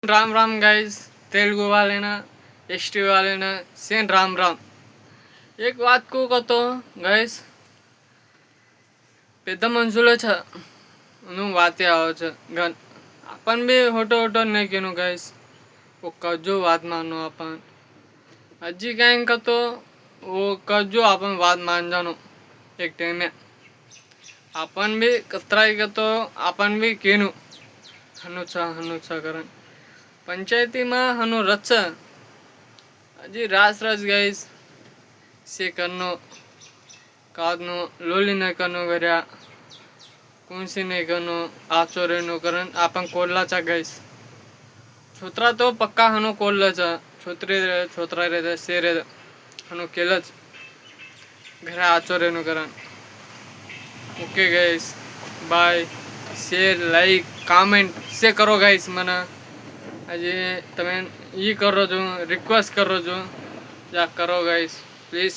Ram Ram guys, Telugu वाले ना ST वाले ना सेन राम राम. एक बात को कहतो गाइस, పెద్ద మనుషులే నువ్వు વાતે આવે છે ગન આપણ બી હોટો હોટો નહીં કીનું ગાઈસ वो कजो बात मानो अपन अजी कहीं का तो वो कजो अपन बात मान जानो एक टाइम में अपन भी कतराई का तो अपन भी केनु हनुचा करन पंचायती में हनु रच अजी रास गाइस से करनो कादनो लोली न करनो गर्या कुंसी नहीं करनो आचोरे नो करन अपन कोल्ला चा गाइस छोत्रा तो पक्का हनो कोल्लाचा छोत्रा रे शेरे हनो केलच घरा आचोरे नो करन. Okay guys, bye. Share like comment से करो गाइस. मना अजे तमें ये करो जो रिक्वेस्ट करो जो जा करो गाइस प्लीज.